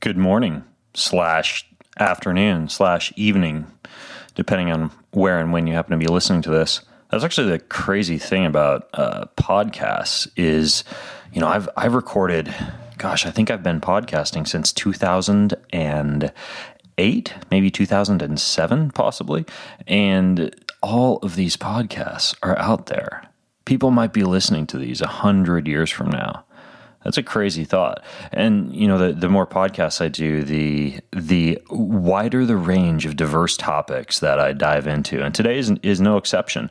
good morning / afternoon / evening, depending on where and when you happen to be listening to this. That's actually the crazy thing about podcasts is, I've recorded, I think I've been podcasting since 2008, maybe 2007, possibly. And all of these podcasts are out there. People might be listening to these 100 years from now. That's a crazy thought. And, the more podcasts I do, the wider the range of diverse topics that I dive into. And today is no exception.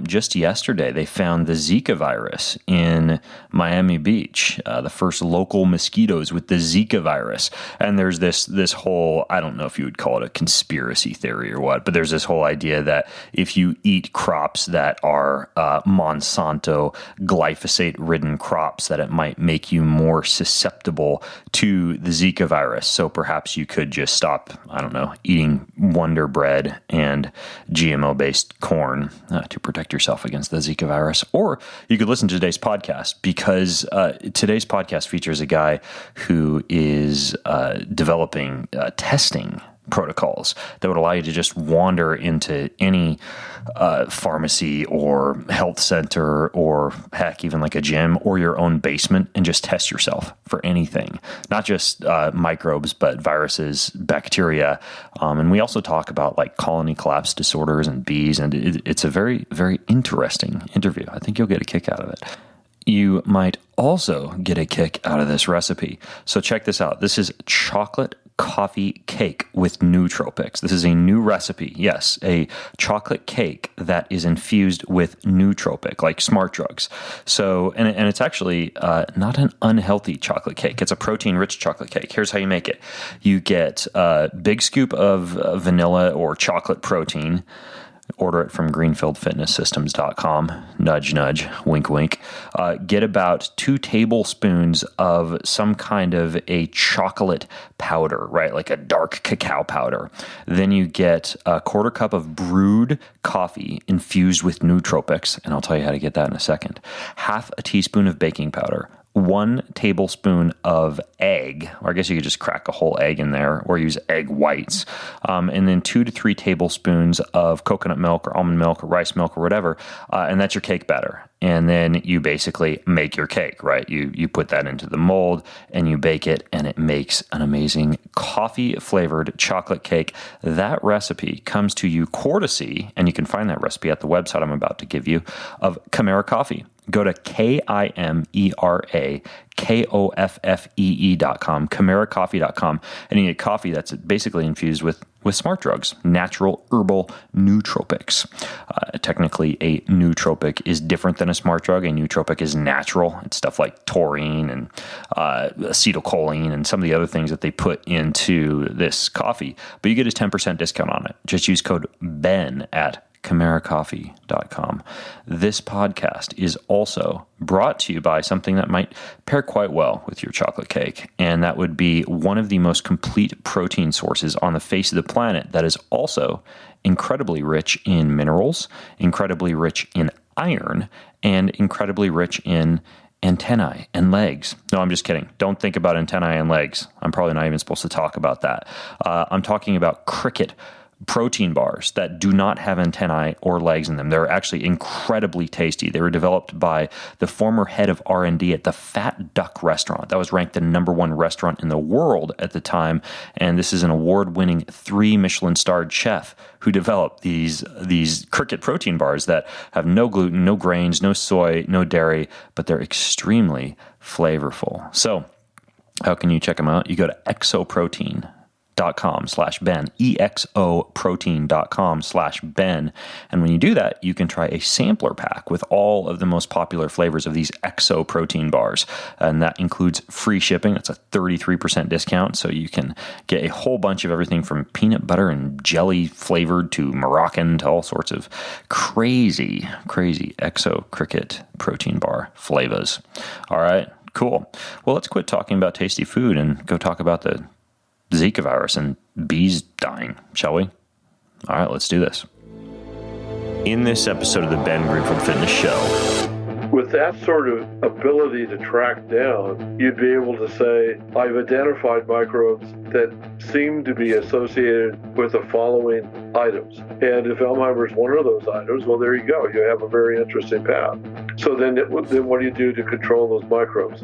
Just yesterday, they found the Zika virus in Miami Beach, the first local mosquitoes with the Zika virus. And there's this whole, I don't know if you would call it a conspiracy theory or what, but there's this whole idea that if you eat crops that are Monsanto glyphosate-ridden crops, that it might make you more susceptible to the Zika virus. So perhaps you could just stop, eating Wonder Bread and GMO-based corn to protect yourself against the Zika virus. Or you could listen to today's podcast, because today's podcast features a guy who is developing testing protocols that would allow you to just wander into any pharmacy or health center, or heck, even like a gym or your own basement, and just test yourself for anything, not just microbes, but viruses, bacteria. And we also talk about like colony collapse disorders and bees. And it's a very, very interesting interview. I think you'll get a kick out of it. You might also get a kick out of this recipe. So check this out. This is chocolate coffee cake with nootropics. This is a new recipe. Yes, a chocolate cake that is infused with nootropic, like smart drugs. So, and it's actually not an unhealthy chocolate cake. It's a protein-rich chocolate cake. Here's how you make it. You get a big scoop of vanilla or chocolate protein. Order it from greenfieldfitnesssystems.com. Nudge, nudge, wink, wink. Get about 2 tablespoons of some kind of a chocolate powder, right? Like a dark cacao powder. Then you get a 1/4 cup of brewed coffee infused with nootropics, and I'll tell you how to get that in a second. 1/2 teaspoon of baking powder. 1 tablespoon of egg, or I guess you could just crack a whole egg in there or use egg whites, and then 2 to 3 tablespoons of coconut milk or almond milk or rice milk or whatever, and that's your cake batter. And then you basically make your cake, right? You put that into the mold and you bake it, and it makes an amazing coffee-flavored chocolate cake. That recipe comes to you courtesy, and you can find that recipe at the website I'm about to give you, of Chimera Coffee. Go to KIMERAKOFFEE.com, ChimeraCoffee.com, and you get coffee that's basically infused with smart drugs, natural herbal nootropics. Technically, a nootropic is different than a smart drug. A nootropic is natural. It's stuff like taurine and acetylcholine and some of the other things that they put into this coffee. But you get a 10% discount on it. Just use code BEN at ChimeraCoffee.com. This podcast is also brought to you by something that might pair quite well with your chocolate cake, and that would be one of the most complete protein sources on the face of the planet that is also incredibly rich in minerals, incredibly rich in iron, and incredibly rich in antennae and legs. No, I'm just kidding. Don't think about antennae and legs. I'm probably not even supposed to talk about that. I'm talking about cricket protein bars that do not have antennae or legs in them. They're actually incredibly tasty. They were developed by the former head of R&D at the Fat Duck restaurant. That was ranked the #1 restaurant in the world at the time. And this is an award-winning 3 Michelin-starred chef who developed these cricket protein bars that have no gluten, no grains, no soy, no dairy, but they're extremely flavorful. So how can you check them out? You go to exoprotein.com/Ben, exoprotein.com/Ben. And when you do that, you can try a sampler pack with all of the most popular flavors of these exo protein bars. And that includes free shipping. That's a 33% discount. So you can get a whole bunch of everything from peanut butter and jelly flavored to Moroccan to all sorts of crazy exo cricket protein bar flavors. All right, cool. Well, let's quit talking about tasty food and go talk about the Zika virus and bees dying, shall we? All right, let's do this. In this episode of the Ben Greenfield Fitness Show, With that sort of ability to track down, you'd be able to say, I've identified microbes that seem to be associated with the following items. And if Alzheimer's is one of those items, well, there you go. You have a very interesting path. So then what do you do to control those microbes?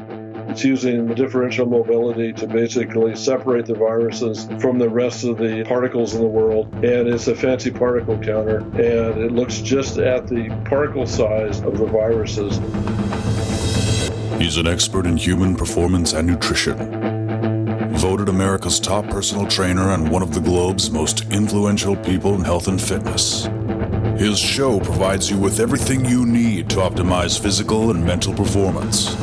It's using differential mobility to basically separate the viruses from the rest of the particles in the world. And it's a fancy particle counter, and it looks just at the particle size of the viruses. He's an expert in human performance and nutrition. Voted America's top personal trainer and one of the globe's most influential people in health and fitness. His show provides you with everything you need to optimize physical and mental performance.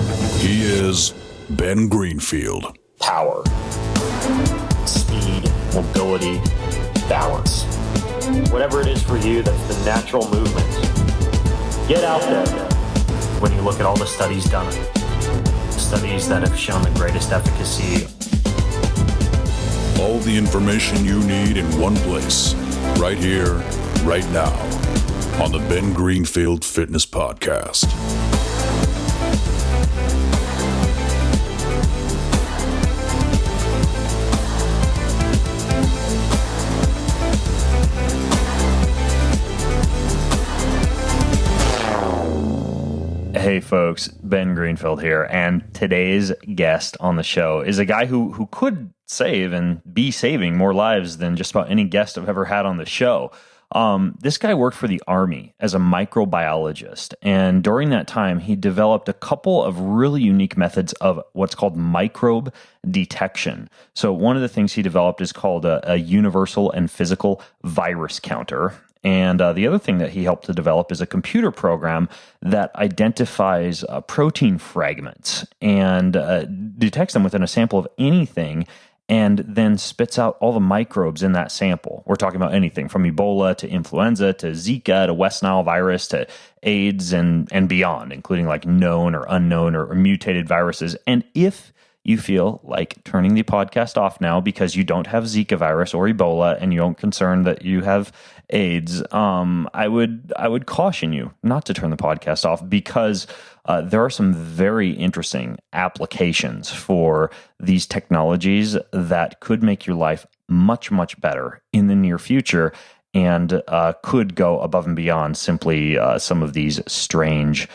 He is Ben Greenfield. Power, speed, mobility, balance. Whatever it is for you, that's the natural movement. Get out there. When you look at all the studies done, studies that have shown the greatest efficacy. All the information you need in one place, right here, right now, on the Ben Greenfield Fitness Podcast. Hey folks, Ben Greenfield here, and today's guest on the show is a guy who could save and be saving more lives than just about any guest I've ever had on the show. This guy worked for the Army as a microbiologist, and during that time, he developed a couple of really unique methods of what's called microbe detection. So one of the things he developed is called a universal and physical virus counter. And the other thing that he helped to develop is a computer program that identifies protein fragments and detects them within a sample of anything, and then spits out all the microbes in that sample. We're talking about anything from Ebola to influenza to Zika to West Nile virus to AIDS and beyond, including like known or unknown or mutated viruses. And if you feel like turning the podcast off now because you don't have Zika virus or Ebola and you don't concern that you have AIDS, I would caution you not to turn the podcast off, because there are some very interesting applications for these technologies that could make your life much, much better in the near future, and could go above and beyond simply some of these strange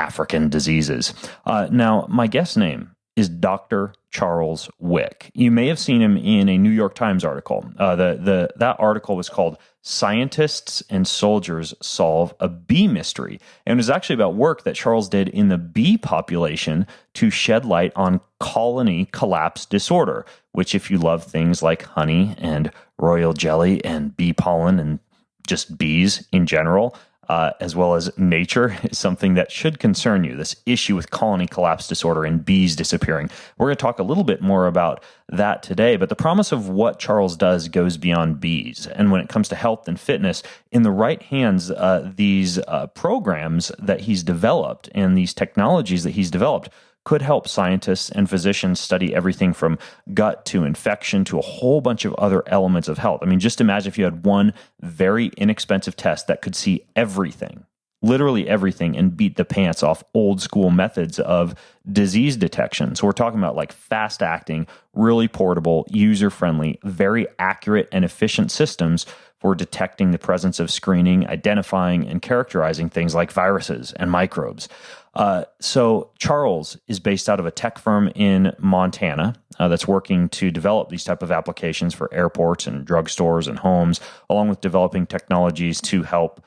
African diseases. Now, my guest name is Dr. Charles Wick. You may have seen him in a New York Times article. That article was called "Scientists and Soldiers Solve a Bee Mystery," and it was actually about work that Charles did in the bee population to shed light on colony collapse disorder, which, if you love things like honey and royal jelly and bee pollen and just bees in general, as well as nature, is something that should concern you, this issue with colony collapse disorder and bees disappearing. We're going to talk a little bit more about that today, but the promise of what Charles does goes beyond bees. And when it comes to health and fitness, in the right hands, these programs that he's developed and these technologies that he's developed could help scientists and physicians study everything from gut to infection to a whole bunch of other elements of health. I mean, just imagine if you had one very inexpensive test that could see everything, literally everything, and beat the pants off old school methods of disease detection. So we're talking about like fast acting, really portable, user friendly, very accurate and efficient systems for detecting the presence of, screening, identifying, and characterizing things like viruses and microbes. So Charles is based out of a tech firm in Montana that's working to develop these type of applications for airports and drugstores and homes, along with developing technologies to help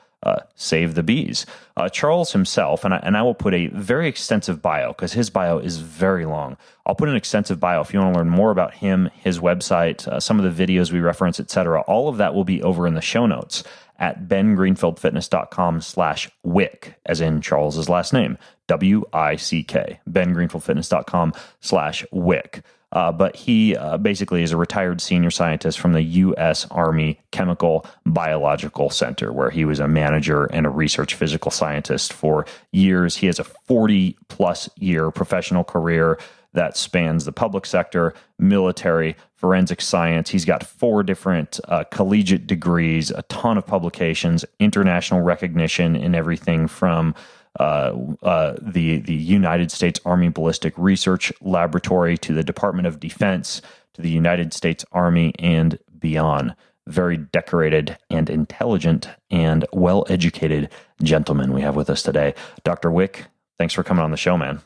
save the bees. Charles himself, and I will put a very extensive bio, because his bio is very long. I'll put an extensive bio if you want to learn more about him, his website, some of the videos we reference, etc. All of that will be over in the show notes at bengreenfieldfitness.com/wick, as in Charles's last name, WICK, bengreenfieldfitness.com/wick. But he basically is a retired senior scientist from the U.S. Army Chemical Biological Center, where he was a manager and a research physical scientist for years. He has a 40-plus year professional career that spans the public sector, military, forensic science. He's got 4 different collegiate degrees, a ton of publications, international recognition in everything from the United States Army Ballistic Research Laboratory to the Department of Defense to the United States Army and beyond. Very decorated and intelligent and well-educated gentleman we have with us today. Dr. Wick, thanks for coming on the show, man.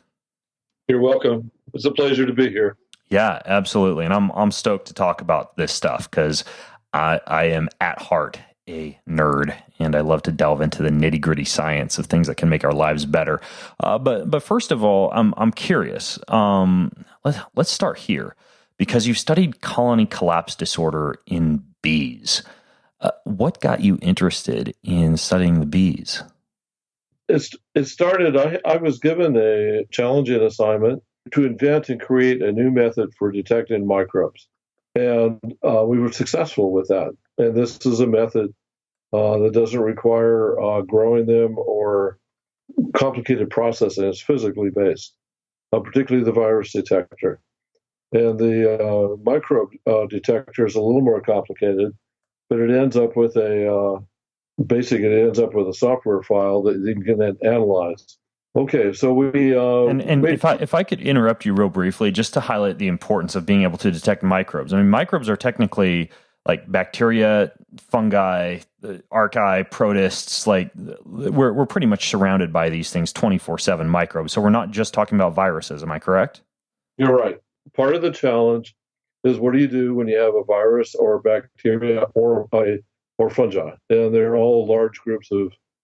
You're welcome. It's a pleasure to be here. Yeah, absolutely. And I'm stoked to talk about this stuff because I am at heart a nerd, and I love to delve into the nitty-gritty science of things that can make our lives better. But first of all, I'm curious. Let's start here, because you've studied colony collapse disorder in bees. What got you interested in studying the bees? It started, I was given a challenging assignment to invent and create a new method for detecting microbes. And we were successful with that. And this is a method that doesn't require growing them or complicated processing. It's physically based, particularly the virus detector. And the microbe detector is a little more complicated, but it ends up with a software file that you can then analyze. Okay, so we if I could interrupt you real briefly, just to highlight the importance of being able to detect microbes. I mean, microbes are technically like bacteria, fungi, archaea, protists. Like we're pretty much surrounded by these things 24/7 microbes. So we're not just talking about viruses. Am I correct? You're right. Part of the challenge is, what do you do when you have a virus or a bacteria or fungi, and they're all large groups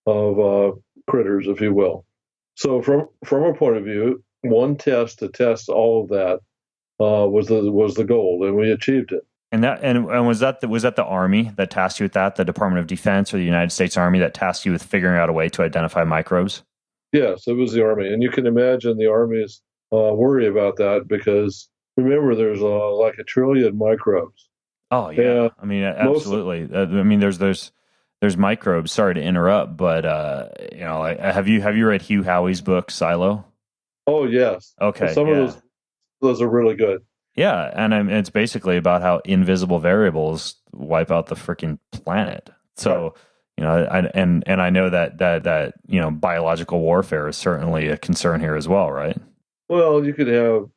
of critters, if you will. So from a point of view, one test to test all of that was the goal, and we achieved it. And was that the Army that tasked you with that, the Department of Defense or the United States Army that tasked you with figuring out a way to identify microbes? Yes, it was the Army, and you can imagine the Army's worry about that, because remember, there's like 1 trillion microbes. Oh yeah, I mean, absolutely. I mean, there's microbes. Sorry to interrupt, but have you read Hugh Howey's book Silo? Oh yes. Okay. Some of those are really good. Yeah, and it's basically about how invisible variables wipe out the freaking planet. So, right. I know that biological warfare is certainly a concern here as well, right? Well, you could have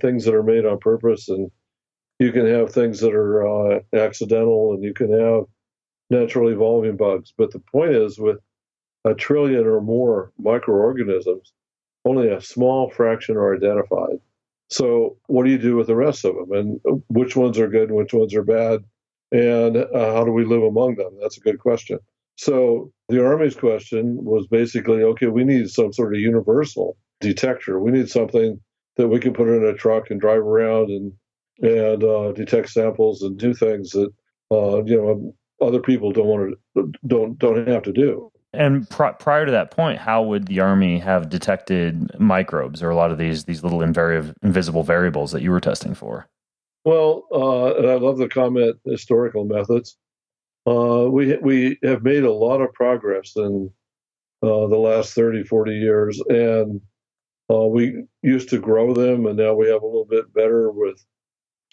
things that are made on purpose, and you can have things that are accidental, and you can have naturally evolving bugs. But the point is, with 1 trillion or more microorganisms, only a small fraction are identified. So what do you do with the rest of them? And which ones are good and which ones are bad? And how do we live among them? That's a good question. So the Army's question was basically, okay, we need some sort of universal detector. We need something that we can put in a truck and drive around and detect samples and do things that other people don't have to do. And prior to that point, how would the Army have detected microbes or a lot of these little invisible variables that you were testing for? Well, and I love the comment, historical methods. We have made a lot of progress in the last 30, 40 years, and we used to grow them, and now we have a little bit better with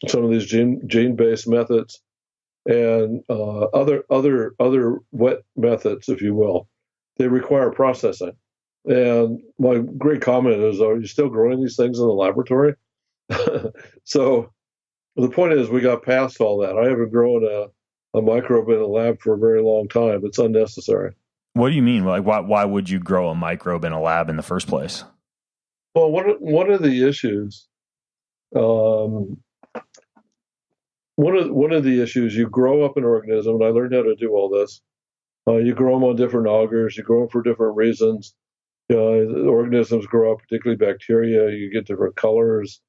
some of these gene-based methods and other wet methods, if you will. They require processing. And my great comment is, are you still growing these things in the laboratory? So the point is, we got past all that. I haven't grown a microbe in a lab for a very long time. It's unnecessary. What do you mean? Like, why would you grow a microbe in a lab in the first place? Well, one of the issues, one of the issues, you grow up an organism, and I learned how to do all this. You grow them on different augers. You grow them for different reasons. The organisms grow up, particularly bacteria. You get different colors.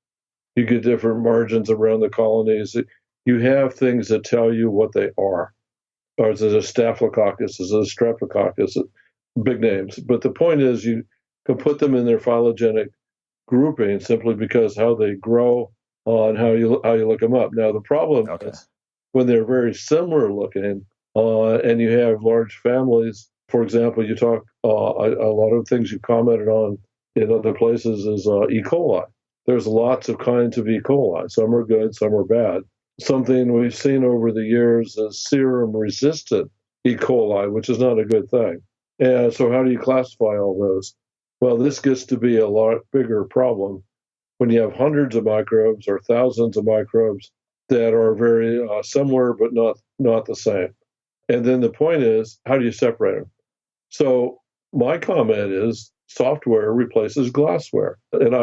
You get different margins around the colonies. You have things that tell you what they are. Or is it a staphylococcus? Is it a streptococcus? Big names. But the point is, you can put them in their phylogenetic grouping simply because how they grow and how you look them up. Now, the problem is when they're very similar looking, and you have large families. For example, you talk a lot of things you commented on in other places is E. coli. There's lots of kinds of E. coli. Some are good, some are bad. Something we've seen over the years is serum-resistant E. coli, which is not a good thing. And so how do you classify all those? Well, this gets to be a lot bigger problem when you have hundreds of microbes or thousands of microbes that are very similar but not the same. And then the point is, how do you separate them? So my comment is software replaces glassware. And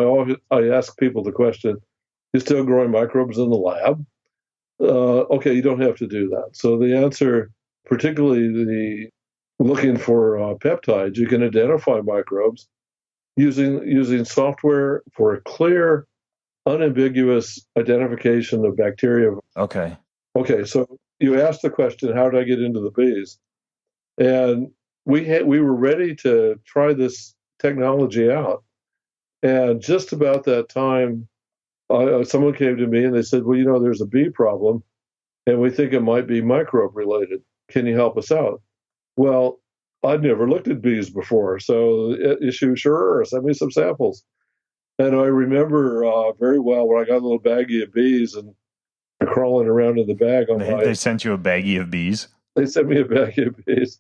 I ask people the question, you still growing microbes in the lab? Okay, you don't have to do that. So the answer, particularly looking for peptides, you can identify microbes using software for a clear, unambiguous identification of bacteria. Okay. Okay, so you asked the question, how did I get into the bees? And we were ready to try this technology out. And just about that time, someone came to me and they said, well, there's a bee problem, and we think it might be microbe related. Can you help us out? Well, I'd never looked at bees before, so issue, sure, send me some samples. And I remember very well when I got a little baggie of bees and crawling around in the bag. They sent you a baggie of bees? They sent me a baggie of bees.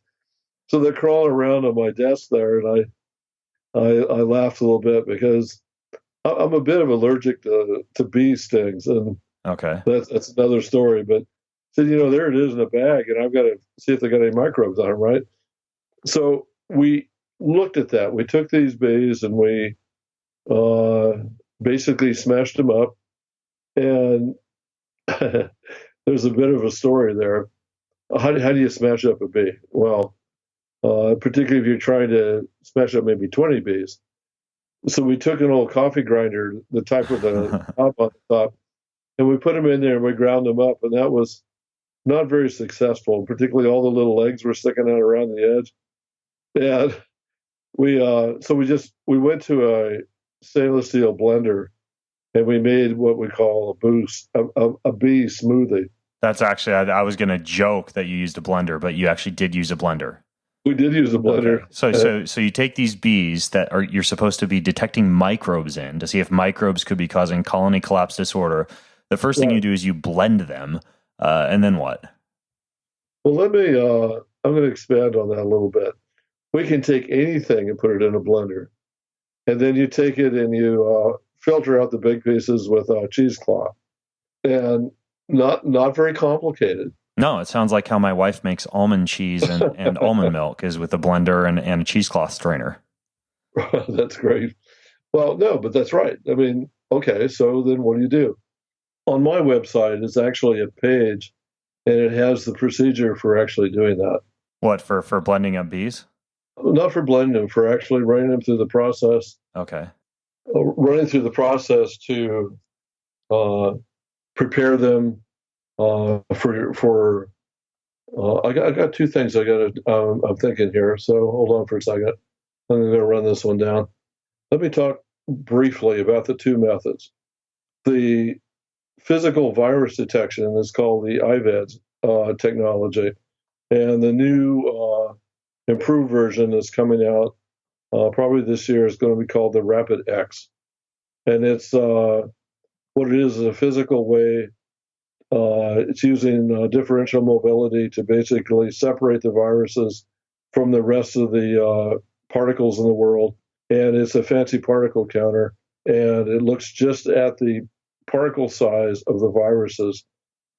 So they're crawling around on my desk there, and I laughed a little bit because I'm a bit of allergic to bee stings, and okay, that's another story. But said, there it is in a bag, and I've got to see if they got any microbes on them, right? So we looked at that. We took these bees and we basically smashed them up, and there's a bit of a story there. How do you smash up a bee? Well, particularly if you're trying to smash up maybe 20 bees. So we took an old coffee grinder, the type with the knob on the top, and we put them in there and we ground them up, and that was not very successful. Particularly all the little legs were sticking out around the edge, and we went to a stainless steel blender, and we made what we call a bee smoothie. That's actually, I was going to joke that you used a blender, but you actually did use a blender. We did use a blender. Okay. So you take these bees that you're supposed to be detecting microbes in to see if microbes could be causing colony collapse disorder. The first thing you do is you blend them, and then what? Well, I'm going to expand on that a little bit. We can take anything and put it in a blender, and then you take it and you filter out the big pieces with cheesecloth, and not very complicated. No, it sounds like how my wife makes almond cheese and almond milk is with a blender and a cheesecloth strainer. That's great. Well, no, but that's right. I mean, okay, so then what do? On my website is actually a page, and it has the procedure for actually doing that. What, for blending up bees? Not for blending them, for actually running them through the process. Okay. Running through the process to prepare them for. I got two things I'm thinking here. So hold on for a second. I'm going to run this one down. Let me talk briefly about the two methods. The physical virus detection is called the IVDS technology, and the new improved version is coming out probably this year. Is going to be called the Rapid X, and it's what it is a physical way. It's using differential mobility to basically separate the viruses from the rest of the particles in the world. And it's a fancy particle counter, and it looks just at the particle size of the viruses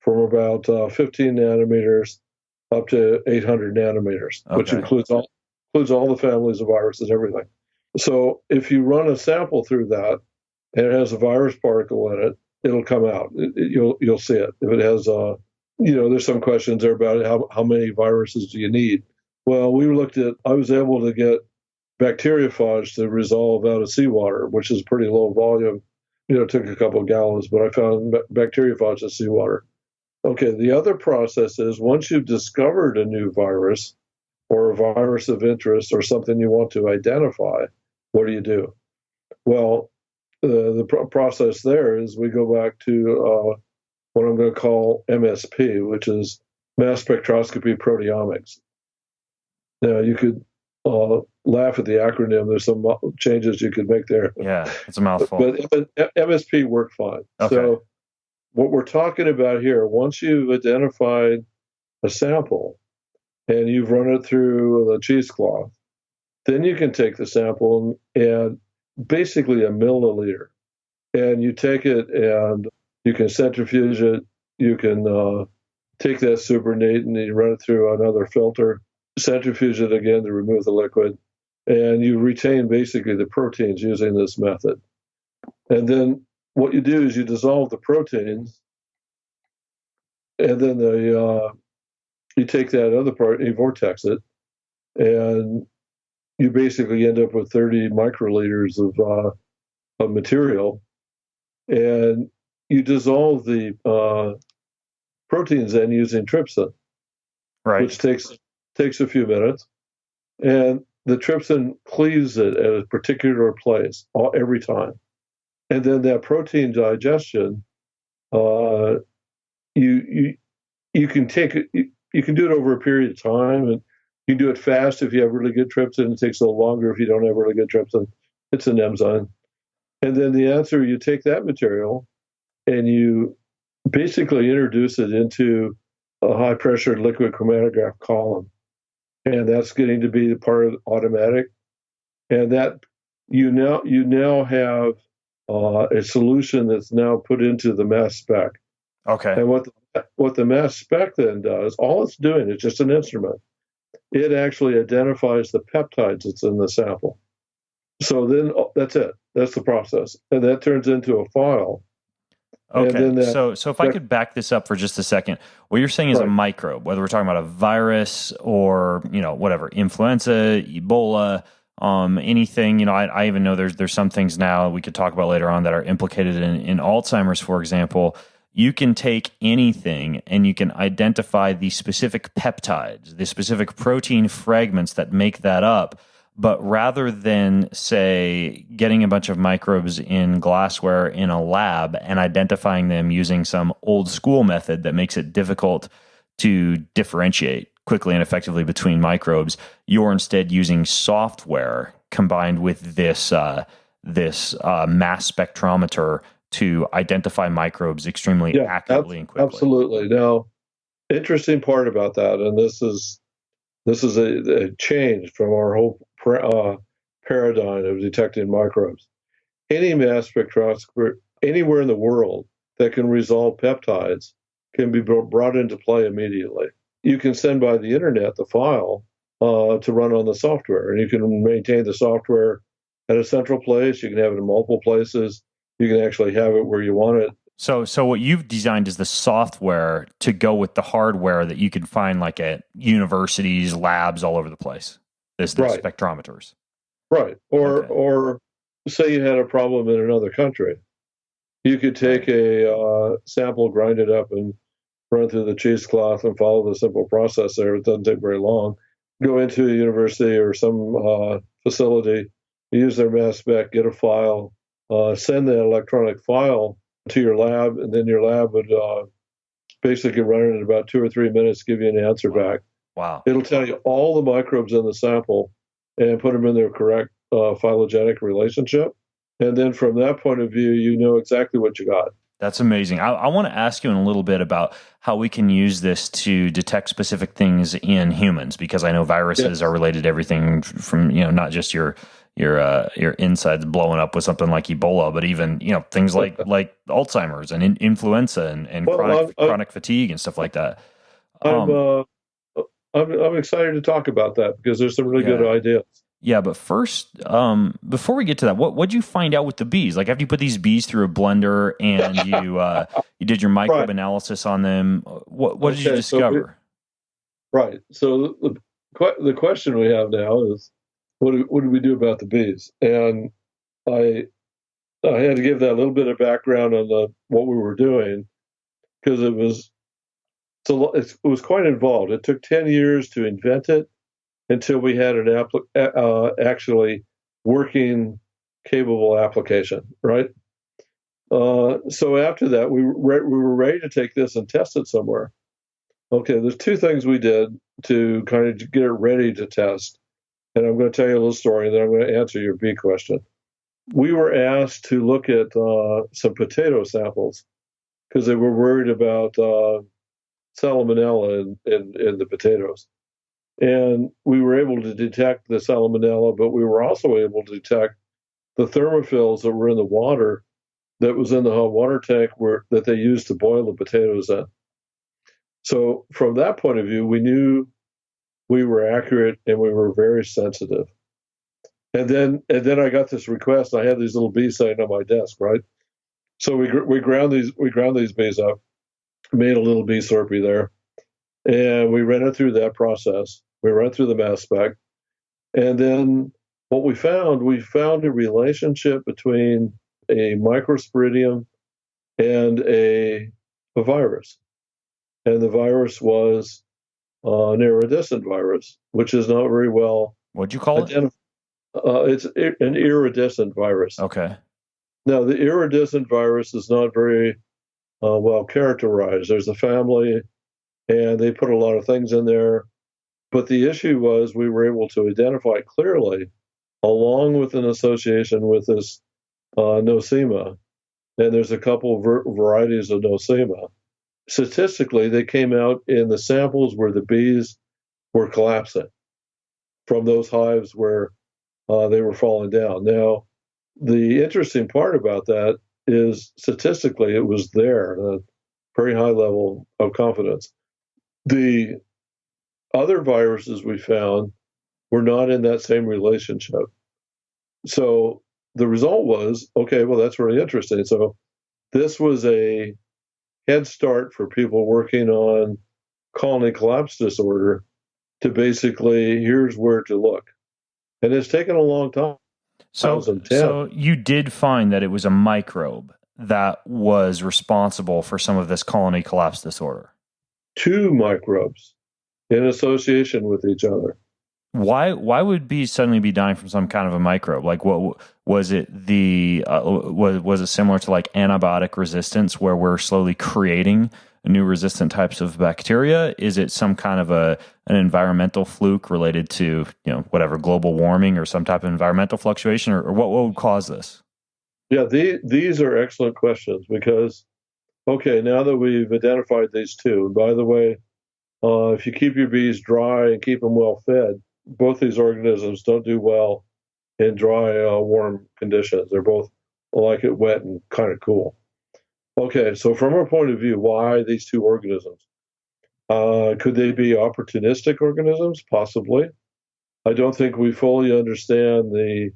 from about 15 nanometers up to 800 nanometers, which includes all the families of viruses, everything. So if you run a sample through that, and it has a virus particle in it, it'll come out. You'll see it. If it has, there's some questions there about how many viruses do you need? Well, I was able to get bacteriophage to resolve out of seawater, which is pretty low volume. It took a couple of gallons, but I found bacteriophage in seawater. Okay, the other process is once you've discovered a new virus or a virus of interest or something you want to identify, what do? Well, the process there is we go back to what I'm going to call MSP, which is Mass Spectrometry Proteomics. Now, you could laugh at the acronym. There's some changes you could make there. Yeah, it's a mouthful. But MSP worked fine. Okay. So what we're talking about here, once you've identified a sample and you've run it through the cheesecloth, Then you can take the sample and basically a milliliter, and you take it and you can centrifuge it. You can take that supernatant and you run it through another filter, centrifuge it again to remove the liquid, and you retain basically the proteins using this method. And then what you do is you dissolve the proteins, and then you take that other part, you vortex it, and you basically end up with 30 microliters of material, and you dissolve the proteins then using trypsin, Right. which takes a few minutes, and the trypsin cleaves it at a particular place every time, and then that protein digestion, you can take it, you can do it over a period of time, and you can do it fast if you have really good trypsin. It takes a little longer if you don't have really good trypsin. It's an enzyme. And then the answer, you take that material and you basically introduce it into a high pressure liquid chromatograph column. And that's getting to be part of automatic. And that you now have a solution that's now put into the mass spec. Okay. And what the mass spec then does, all it's doing is just an instrument. It actually identifies the peptides that's in the sample. So then that's it. That's the process. And that turns into a file. Okay. So if I could back this up for just a second, what you're saying is a microbe, whether we're talking about a virus or, whatever, influenza, Ebola, anything, I even know there's some things now we could talk about later on that are implicated in Alzheimer's, for example. You can take anything and you can identify the specific peptides, the specific protein fragments that make that up. But rather than, say, getting a bunch of microbes in glassware in a lab and identifying them using some old school method that makes it difficult to differentiate quickly and effectively between microbes, you're instead using software combined with this mass spectrometer to identify microbes extremely accurately and quickly. Absolutely. Now, interesting part about that, and this is a change from our whole paradigm of detecting microbes. Any mass spectroscopy anywhere in the world that can resolve peptides can be brought into play immediately. You can send by the internet the file to run on the software, and you can maintain the software at a central place. You can have it in multiple places. You can actually have it where you want it. So what you've designed is the software to go with the hardware that you can find like at universities, labs all over the place. The spectrometers. Right. Or say you had a problem in another country. You could take a sample, grind it up, and run through the cheesecloth and follow the simple process there. It doesn't take very long. Go into a university or some facility, use their mass spec, get a file, send the electronic file to your lab, and then your lab would basically run it in about 2 or 3 minutes, give you an answer back. Wow. It'll tell you all the microbes in the sample and put them in their correct phylogenetic relationship. And then from that point of view, you know exactly what you got. That's amazing. I want to ask you in a little bit about how we can use this to detect specific things in humans, because I know viruses are related to everything from, not just your insides blowing up with something like Ebola, but even, things like Alzheimer's and influenza and chronic fatigue and stuff like that. I'm excited to talk about that because there's some really good ideas. Yeah, but first, before we get to that, what did you find out with the bees? Like, after you put these bees through a blender and you did your microbe analysis on them, what did you discover? So the question we have now is, what do we do about the bees? And I had to give that a little bit of background on what we were doing, because it was quite involved. It took 10 years to invent it until we had an actually working, capable application, right? So after that, we were ready to take this and test it somewhere. Okay, there's two things we did to kind of get it ready to test. And I'm going to tell you a little story, and then I'm going to answer your bee question. We were asked to look at some potato samples because they were worried about salmonella in the potatoes. And we were able to detect the salmonella, but we were also able to detect the thermophils that were in the water that was in the hot water tank that they used to boil the potatoes in. So from that point of view, we knew we were accurate and we were very sensitive. And then I got this request. I had these little bees sitting on my desk, right? So we ground these bees up, made a little bee Slurpee there, and we ran it through that process. We ran through the mass spec, and then what we found a relationship between a microsporidium and a virus, and the virus was an iridescent virus, which is not very well. What'd you call it? It's an iridescent virus. Okay. Now, the iridescent virus is not very well characterized. There's a family, and they put a lot of things in there. But the issue was we were able to identify it clearly, along with an association with this nosema. And there's a couple of varieties of nosema. Statistically, they came out in the samples where the bees were collapsing from those hives where they were falling down. Now, the interesting part about that is statistically it was there, a very high level of confidence. The other viruses we found were not in that same relationship. So the result was, okay, well, that's really interesting. So this was a head start for people working on colony collapse disorder to basically, here's where to look. And it's taken a long time. So you did find that it was a microbe that was responsible for some of this colony collapse disorder. 2 microbes in association with each other. Why would bees suddenly be dying from some kind of a microbe? Like, what was it? Was it similar to like antibiotic resistance, where we're slowly creating new resistant types of bacteria? Is it some kind of an environmental fluke related to whatever, global warming or some type of environmental fluctuation, or what would cause this? Yeah, these are excellent questions because, okay, now that we've identified these 2, and by the way, if you keep your bees dry and keep them well fed, both these organisms don't do well in dry, warm conditions. They're both like it wet and kind of cool. Okay, so from our point of view, why these 2 organisms? Could they be opportunistic organisms? Possibly. I don't think we fully understand the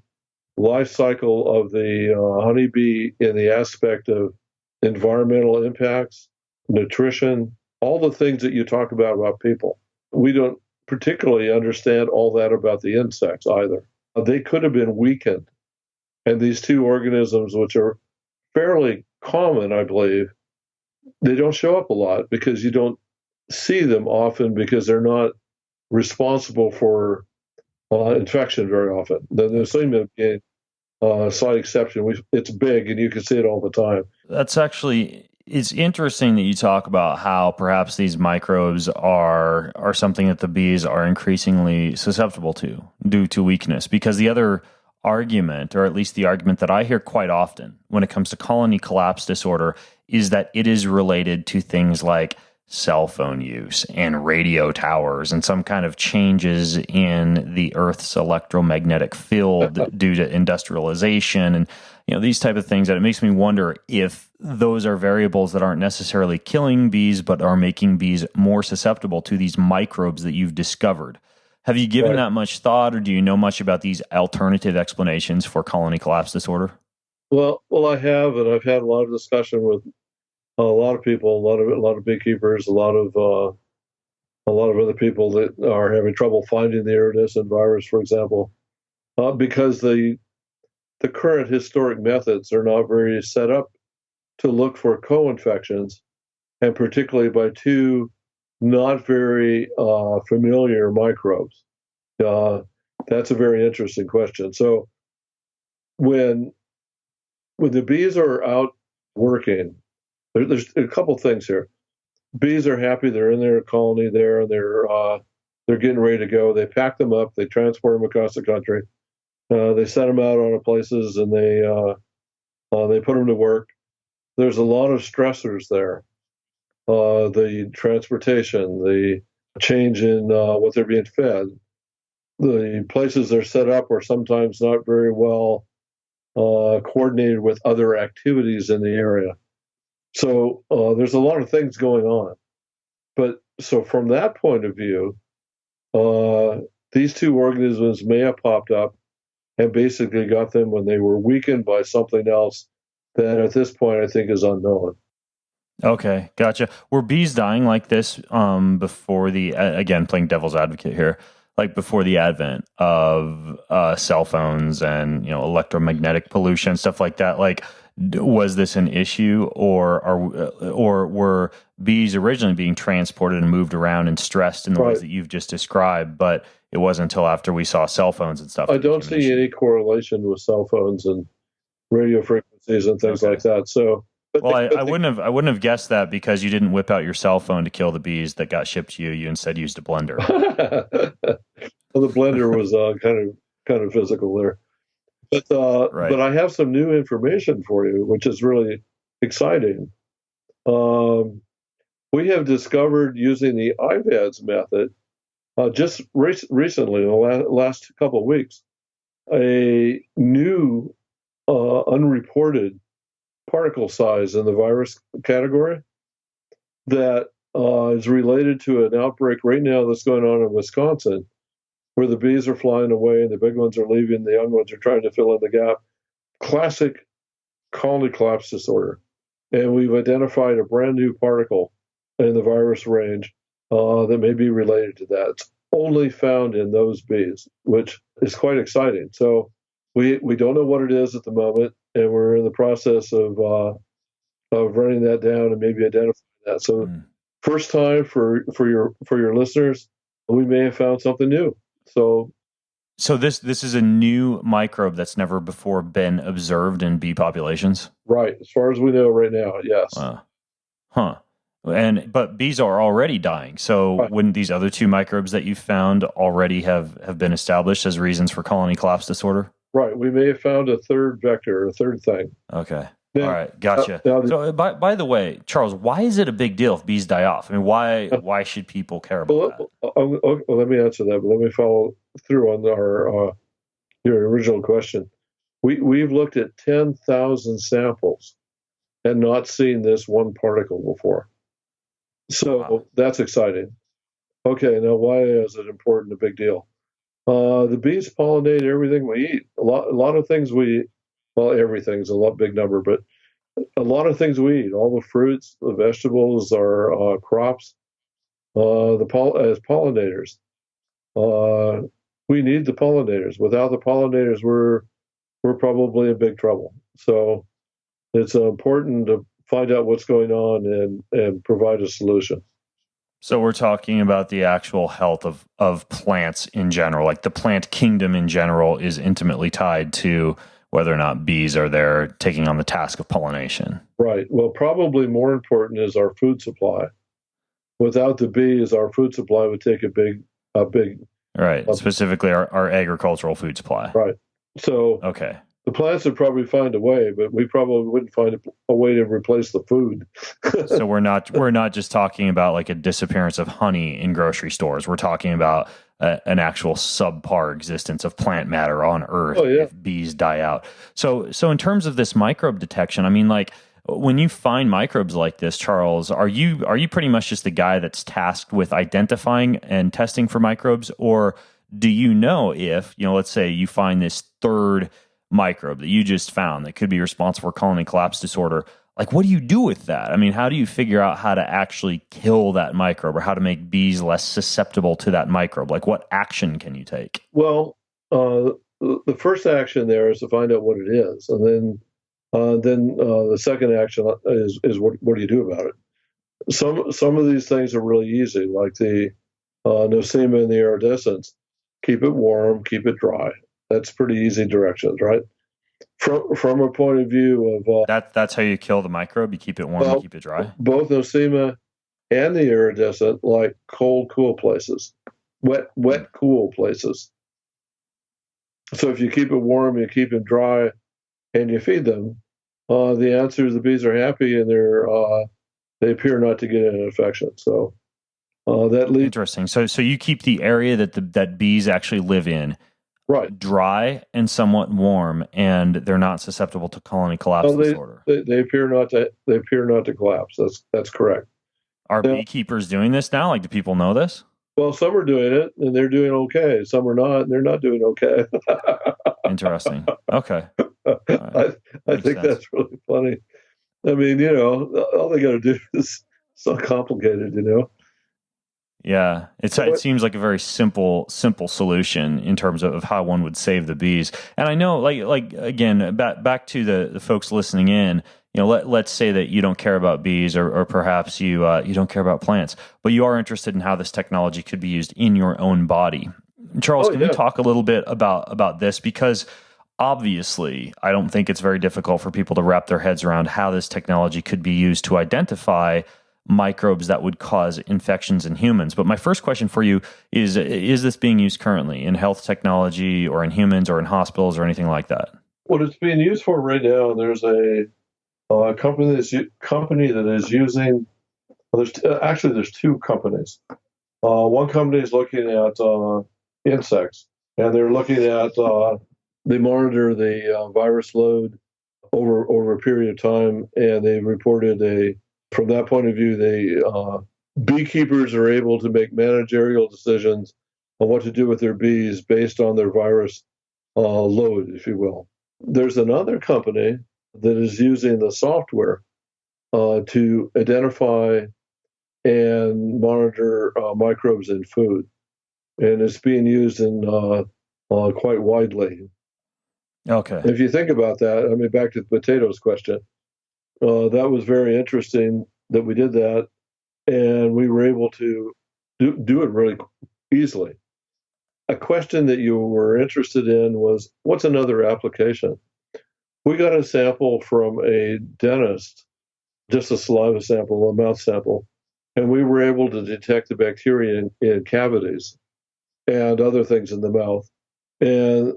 life cycle of the honeybee in the aspect of environmental impacts, nutrition, all the things that you talk about people. We don't particularly understand all that about the insects either. They could have been weakened. And these 2 organisms, which are fairly common, I believe, they don't show up a lot because you don't see them often because they're not responsible for infection very often. The nosema being a slight exception. It's big and you can see it all the time. That's actually, it's interesting that you talk about how perhaps these microbes are something that the bees are increasingly susceptible to due to weakness, because the other argument, or at least the argument that I hear quite often when it comes to colony collapse disorder, is that it is related to things like cell phone use and radio towers and some kind of changes in the Earth's electromagnetic field due to industrialization and these type of things. That it makes me wonder if those are variables that aren't necessarily killing bees but are making bees more susceptible to these microbes that you've discovered. Have you given that much thought, or do you know much about these alternative explanations for colony collapse disorder? Well, I have, and I've had a lot of discussion with a lot of people, a lot of beekeepers, a lot of other people that are having trouble finding the iridescent virus, for example, because the current historic methods are not very set up to look for co-infections, and particularly by 2 not very familiar microbes. That's a very interesting question. So when the bees are out working, there's a couple things here. Bees are happy; they're in their colony there, and they're getting ready to go. They pack them up, they transport them across the country, they send them out on places, and they put them to work. There's a lot of stressors there. The transportation, the change in what they're being fed. The places they're set up are sometimes not very well coordinated with other activities in the area. So there's a lot of things going on. But so from that point of view, these two organisms may have popped up and basically got them when they were weakened by something else that at this point I think is unknown. Okay, gotcha. Were bees dying like this before the, again, playing devil's advocate here, like before the advent of cell phones and, electromagnetic pollution, stuff like that? Like, was this an issue, or were bees originally being transported and moved around and stressed in the ways that you've just described, but it wasn't until after we saw cell phones and stuff? I don't see any correlation with cell phones and radio frequencies and things like that. So, I wouldn't have guessed that, because you didn't whip out your cell phone to kill the bees that got shipped to you. You instead used a blender. Well, the blender was kind of physical there. But I have some new information for you, which is really exciting. We have discovered, using the IVDS method, just recently, in the last couple of weeks, a new unreported particle size in the virus category that is related to an outbreak right now that's going on in Wisconsin, where the bees are flying away and the big ones are leaving, the young ones are trying to fill in the gap. Classic colony collapse disorder. And we've identified a brand new particle in the virus range that may be related to that. It's only found in those bees, which is quite exciting. So we don't know what it is at the moment, and we're in the process of running that down and maybe identifying that. So first time for your listeners, we may have found something new. So this is a new microbe that's never before been observed in bee populations? Right. As far as we know right now, yes. Huh. But bees are already dying. So wouldn't these other two microbes that you found already have been established as reasons for colony collapse disorder? Right. We may have found a third vector, a third thing. Okay. All right. Gotcha. So by the way, Charles, why is it a big deal if bees die off? I mean, why should people care about that? Let me answer that, but let me follow through on your original question. We've looked at 10,000 samples and not seen this one particle before. So that's exciting. Okay, now why is it important, a big deal? The bees pollinate everything we eat. A lot of things we eat. Well, everything's a big number, but a lot of things we eat, all the fruits, the vegetables, our crops, as pollinators. We need the pollinators. Without the pollinators, we're probably in big trouble. So it's important to find out what's going on and provide a solution. So we're talking about the actual health of plants in general, like the plant kingdom in general is intimately tied to whether or not bees are there taking on the task of pollination. Right. Well, probably more important is our food supply. Without the bees, our food supply would take a big. Right. Specifically, our agricultural food supply. Right. So. Okay. The plants would probably find a way, but we probably wouldn't find a way to replace the food. So we're not just talking about like a disappearance of honey in grocery stores. We're talking about an actual subpar existence of plant matter on Earth if bees die out. So in terms of this microbe detection, I mean, like when you find microbes like this, Charles, are you pretty much just the guy that's tasked with identifying and testing for microbes, or do you know if, let's say you find this third microbe that you just found that could be responsible for colony collapse disorder, like what do you do with that? I mean, how do you figure out how to actually kill that microbe, or how to make bees less susceptible to that microbe? Like what action can you take? Well, the first action there is to find out what it is, and then the second action is what do you do about it? Some of these things are really easy, like the nosema and the iridescence. Keep it warm, keep it dry. That's pretty easy directions, right? From a point of view of that's how you kill the microbe. You keep it warm and keep it dry. Both nosema and the iridescent like cold, cool places, wet, cool places. So if you keep it warm, you keep it dry, and you feed them, the answer is the bees are happy and they appear not to get an infection. So That leads Interesting. So you keep the area that bees actually live in right. dry and somewhat warm, and they're not susceptible to colony collapse disorder. They appear not to collapse. That's correct. Are beekeepers doing this now? Like, do people know this? Well, some are doing it, and they're doing okay. Some are not, and they're not doing okay. Interesting. Okay. I think that's really funny. I mean, all they got to do is so complicated, Yeah, it seems like a very simple solution in terms of how one would save the bees. And I know, like again, back to the folks listening in. Let's say that you don't care about bees, or perhaps you don't care about plants, but you are interested in how this technology could be used in your own body. Charles, can you talk a little bit about this? Because obviously, I don't think it's very difficult for people to wrap their heads around how this technology could be used to identify microbes that would cause infections in humans. But my first question for you is this being used currently in health technology or in humans or in hospitals or anything like that? What it's being used for right now, there's a company that is using, there's two companies. One company is looking at insects, and they're looking at, they monitor the virus load over a period of time, and they reported from that point of view, beekeepers are able to make managerial decisions on what to do with their bees based on their virus load, if you will. There's another company that is using the software to identify and monitor microbes in food, and it's being used in quite widely. Okay. If you think about that, I mean, back to the potatoes question. That was very interesting that we did that, and we were able to do it really easily. A question that you were interested in was, what's another application? We got a sample from a dentist, just a saliva sample, a mouth sample, and we were able to detect the bacteria in cavities and other things in the mouth. And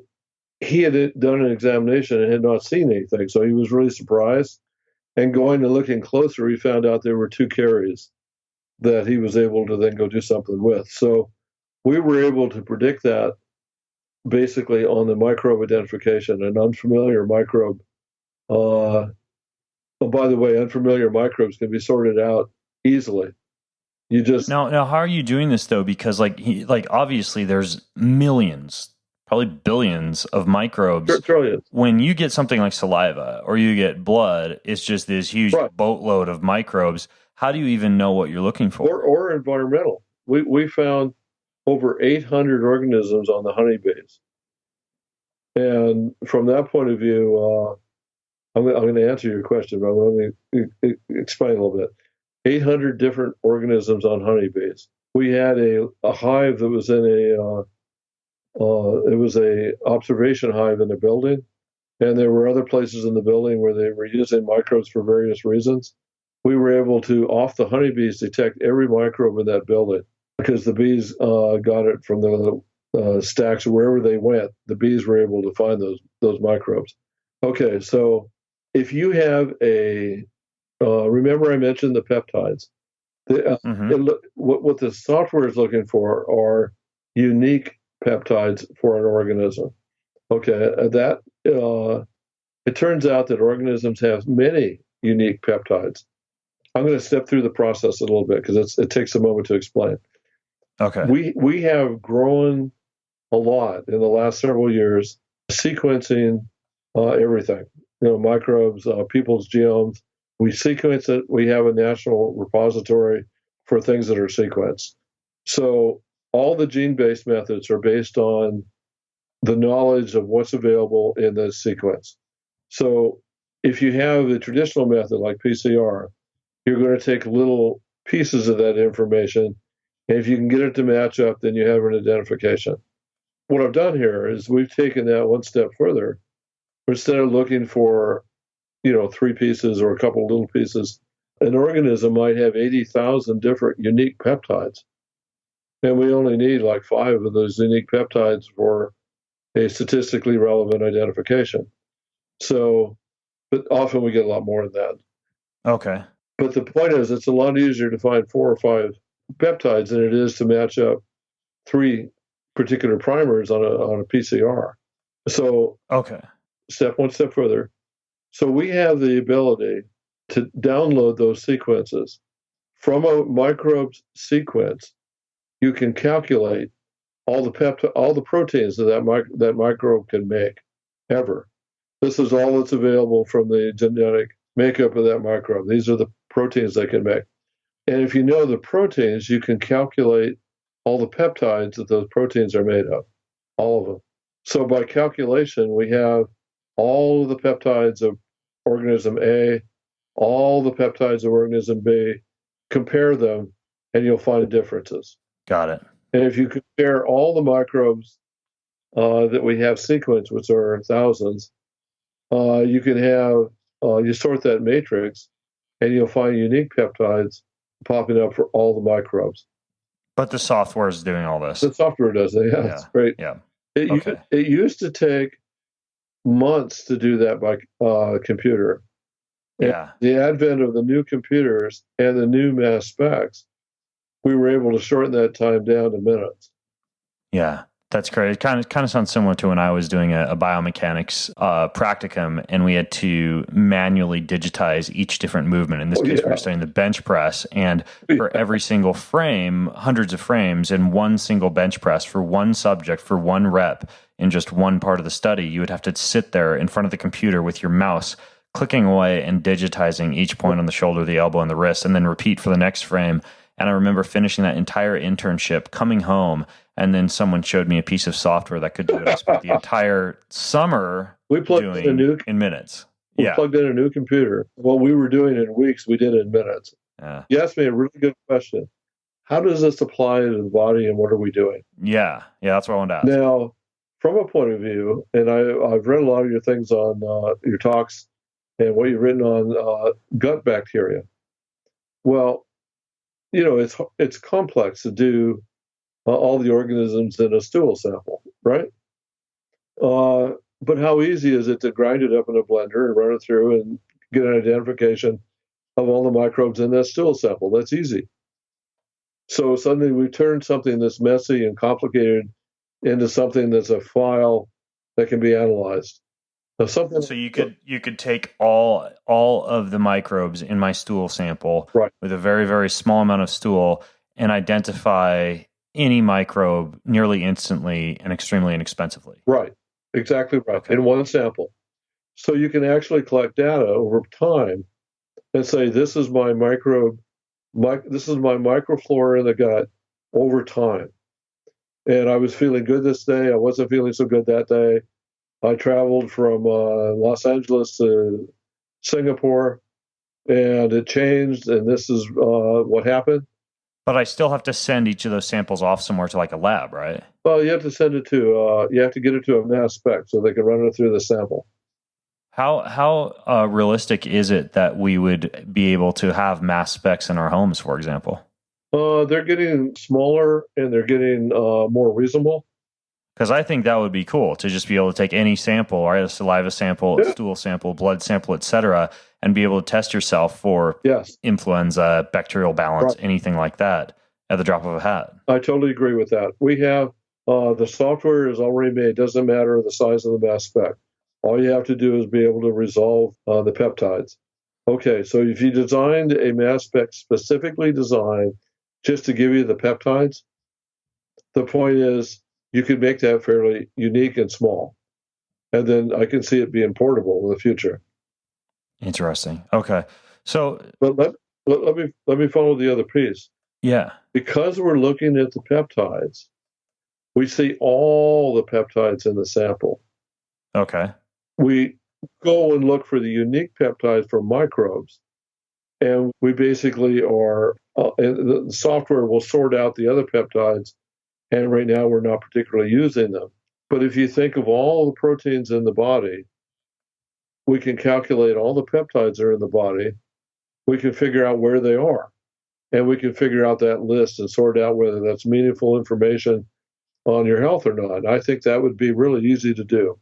he had done an examination and had not seen anything, so he was really surprised. And going and looking closer, he found out there were two caries that he was able to then go do something with. So we were able to predict that basically on the microbe identification, an unfamiliar microbe. Oh, by the way, unfamiliar microbes can be sorted out easily. You just now how are you doing this though? Because obviously there's millions, probably billions of microbes. Trillions. When you get something like saliva or you get blood, it's just this huge boatload of microbes. How do you even know what you're looking for? Or environmental. We found over 800 organisms on the honeybees. And from that point of view, I'm going to answer your question, but let me explain a little bit. 800 different organisms on honeybees. We had a hive that was in it was a observation hive in a building, and there were other places in the building where they were using microbes for various reasons. We were able to, off the honeybees, detect every microbe in that building because the bees got it from the stacks wherever they went. The bees were able to find those microbes. Okay, so if you have remember I mentioned the peptides. What the software is looking for are unique peptides for an organism. Okay, it turns out that organisms have many unique peptides. I'm going to step through the process a little bit because it takes a moment to explain. Okay. We have grown a lot in the last several years, sequencing everything. Microbes, people's genomes. We sequence it. We have a national repository for things that are sequenced. So all the gene-based methods are based on the knowledge of what's available in the sequence. So if you have the traditional method like PCR, you're going to take little pieces of that information, and if you can get it to match up, then you have an identification. What I've done here is we've taken that one step further. Instead of looking for, 3 pieces or a couple of little pieces, an organism might have 80,000 different unique peptides. And we only need like 5 of those unique peptides for a statistically relevant identification. So, but often we get a lot more than that. Okay. But the point is, it's a lot easier to find 4 or 5 peptides than it is to match up 3 particular primers on a PCR. So, Okay. one step further. So we have the ability to download those sequences from a microbe's sequence. You can calculate all the proteins that microbe can make ever. This is all that's available from the genetic makeup of that microbe. These are the proteins they can make. And if you know the proteins, you can calculate all the peptides that those proteins are made of, all of them. So by calculation, we have all of the peptides of organism A, all the peptides of organism B, compare them, and you'll find differences. Got it. And if you compare all the microbes that we have sequenced, which are thousands, you can have, you sort that matrix, and you'll find unique peptides popping up for all the microbes. But the software is doing all this. The software does it. Yeah, it's great. Yeah. It used to take months to do that by computer. Yeah. And the advent of the new computers and the new mass specs, we were able to shorten that time down to minutes. Yeah. That's great. It kind of sounds similar to when I was doing a biomechanics practicum, and we had to manually digitize each different movement. In this case, we were studying the bench press, and for every single frame, hundreds of frames in one single bench press for one subject, for one rep in just one part of the study, you would have to sit there in front of the computer with your mouse, clicking away and digitizing each point on the shoulder, the elbow, and the wrist, and then repeat for the next frame. And I remember finishing that entire internship, coming home, and then someone showed me a piece of software that could do what I spent the entire summer doing in minutes. We plugged in a new computer. What we were doing in weeks, we did in minutes. You asked me a really good question. How does this apply to the body, and what are we doing? Yeah, that's what I wanted to ask. Now, from a point of view, and I've read a lot of your things on your talks and what you've written on gut bacteria. Well, it's complex to do all the organisms in a stool sample, right? But how easy is it to grind it up in a blender and run it through and get an identification of all the microbes in that stool sample? That's easy. So suddenly we turn something that's messy and complicated into something that's a file that can be analyzed. So you could take all of the microbes in my stool sample with a very, very small amount of stool and identify any microbe nearly instantly and extremely inexpensively. Right. Exactly right. Okay. In one sample. So you can actually collect data over time and say, this is my microbe, this is my microflora in the gut over time. And I was feeling good this day. I wasn't feeling so good that day. I traveled from Los Angeles to Singapore, and it changed, and this is what happened. But I still have to send each of those samples off somewhere to like a lab, right? Well, you have to send it to, you have to get it to a mass spec so they can run it through the sample. How realistic is it that we would be able to have mass specs in our homes, for example? They're getting smaller and they're getting more reasonable. Because I think that would be cool to just be able to take any sample, right? A saliva sample, a stool sample, blood sample, etc., and be able to test yourself for influenza, bacterial balance, anything like that at the drop of a hat. I totally agree with that. We have the software is already made. It doesn't matter the size of the mass spec. All you have to do is be able to resolve the peptides. Okay, so if you designed a mass spec specifically designed just to give you the peptides, the point is you could make that fairly unique and small. And then I can see it being portable in the future. Interesting. Okay. So, but let me follow the other piece. Yeah. Because we're looking at the peptides, we see all the peptides in the sample. Okay. We go and look for the unique peptides for microbes, and we basically are, the software will sort out the other peptides, and right now we're not particularly using them. But if you think of all the proteins in the body, we can calculate all the peptides that are in the body. We can figure out where they are, and we can figure out that list and sort out whether that's meaningful information on your health or not. I think that would be really easy to do.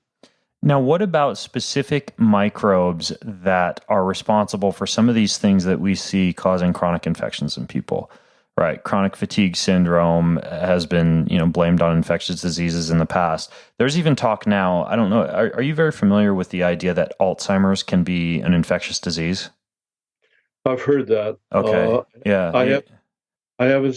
Now, what about specific microbes that are responsible for some of these things that we see causing chronic infections in people, Right. Chronic fatigue syndrome has been, blamed on infectious diseases in the past. There's even talk now. I don't know. Are you very familiar with the idea that Alzheimer's can be an infectious disease? I've heard that. Okay. Yeah. I haven't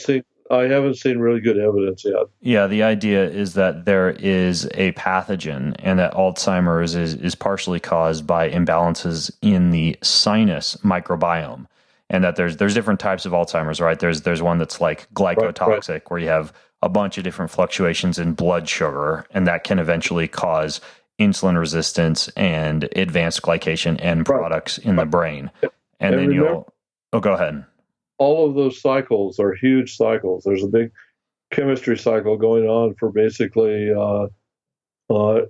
seen really good evidence yet. Yeah. The idea is that there is a pathogen and that Alzheimer's is partially caused by imbalances in the sinus microbiome. And that there's different types of Alzheimer's, right? There's one that's like glycotoxic, right, where you have a bunch of different fluctuations in blood sugar, and that can eventually cause insulin resistance and advanced glycation end products in the brain. And then go ahead. All of those cycles are huge cycles. There's a big chemistry cycle going on for basically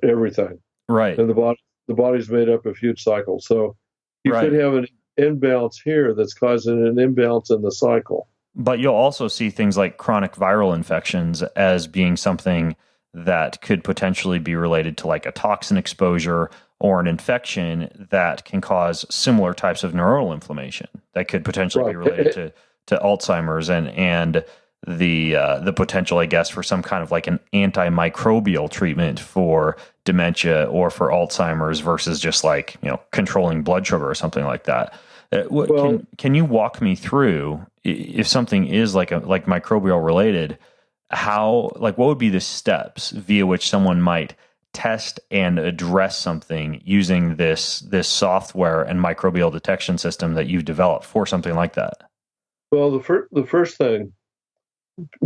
everything. Right. And the body's made up of huge cycles. So you could have an imbalance here that's causing an imbalance in the cycle. But you'll also see things like chronic viral infections as being something that could potentially be related to like a toxin exposure or an infection that can cause similar types of neuronal inflammation that could potentially be related to Alzheimer's and the potential, I guess, for some kind of like an antimicrobial treatment for dementia or for Alzheimer's versus just like, controlling blood sugar or something like that. Can you walk me through, if something is like microbial related, what would be the steps via which someone might test and address something using this software and microbial detection system that you've developed for something like that? Well, the first thing,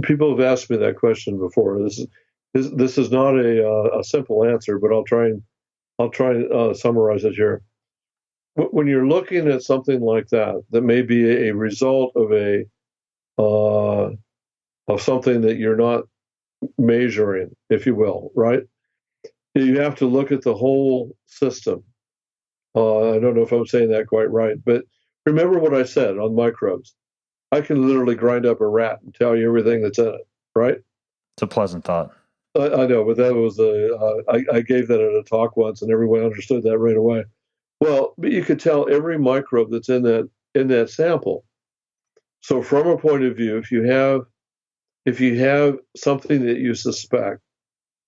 people have asked me that question before. This is not a simple answer, but I'll try and summarize it here. When you're looking at something like that may be a result of something that you're not measuring, if you will, right? You have to look at the whole system. I don't know if I'm saying that quite right, but remember what I said on microbes. I can literally grind up a rat and tell you everything that's in it, right? It's a pleasant thought. I know, but that was I gave that at a talk once, and everyone understood that right away. Well, but you could tell every microbe that's in that sample. So from a point of view, if you have something that you suspect,